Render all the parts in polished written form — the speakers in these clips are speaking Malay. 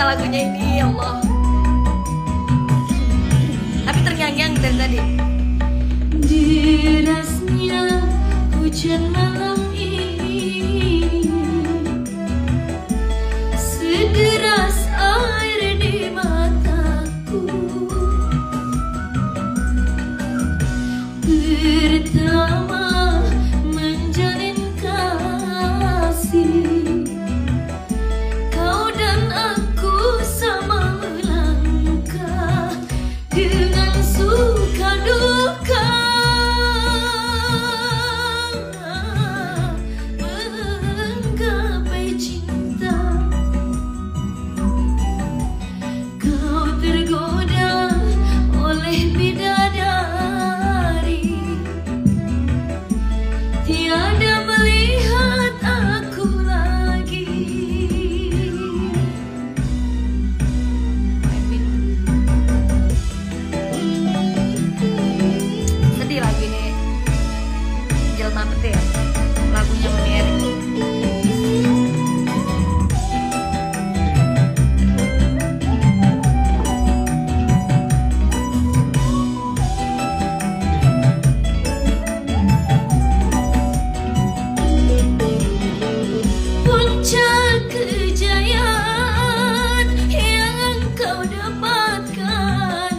cinta lagunya ini, ya Allah. Tapi terngiang-ngiang dari tadi. Derasnya hujan malam ini, sederas air di mataku. Pertama menjalin kasih, kau dan aku sama melangkah dengan suka duka, menggapai cinta. Kau tergoda oleh bidadari, tiada melihat aku lagi. Sedih lagu ini. Jelma petir. Lagunya Mary. Puncak kejayaan yang engkau dapatkan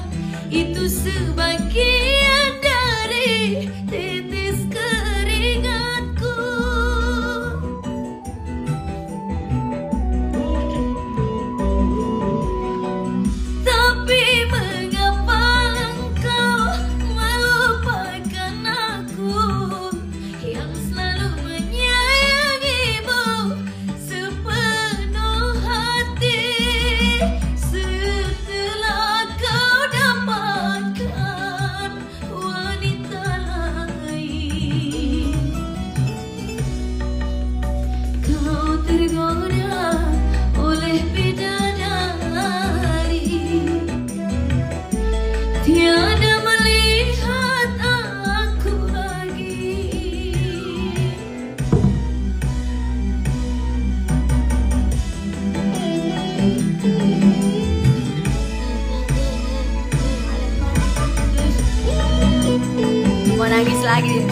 itu sebagian dari titis keringatku. Tapi mengapa engkau melupakan aku yang selalu menyayangimu sepenuh hati, setelah kau dapatkan wanita lain. Kau tergoda oleh bidadari, tiada melihat aku lagi. Mau nangis lagi.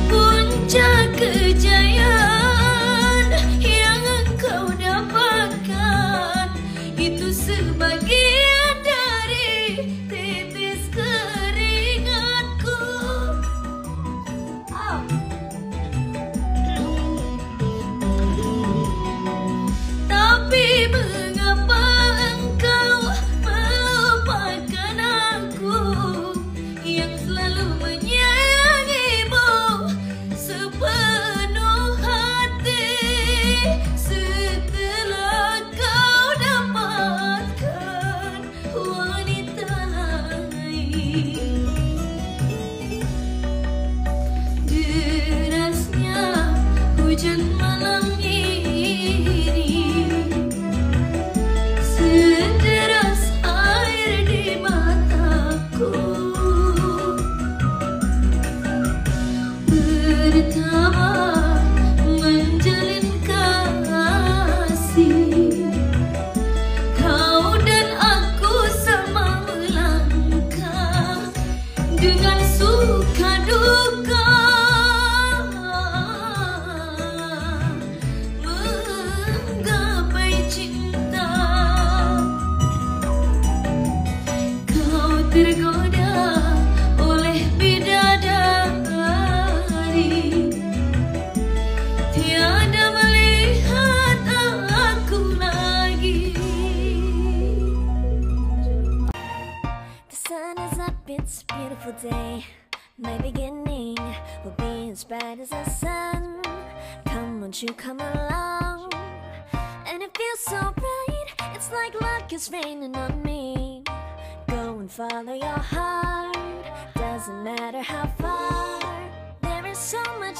Puncak kejayaan yang engkau dapatkan itu sebagian dari titis keringatku. Tapi mengapa engkau melupakan aku yang selalu menyayangimu sepenuh hati, setelah kau dapatkan wanita lain. Derasnya hujan malam ini, sederas air di mataku. Pertama menjalin kasih, kau dan aku sama melangkah dengan suka duka, menggapai cinta. Kau tergoda oleh bidadari, tiada melihat aku lagi. The sun is up, it's a beautiful day. My beginning will be as bright as the sun. Come, won't you come along? And it feels so bright, it's like luck is raining on me. Go and follow your heart, doesn't matter how far. There is so much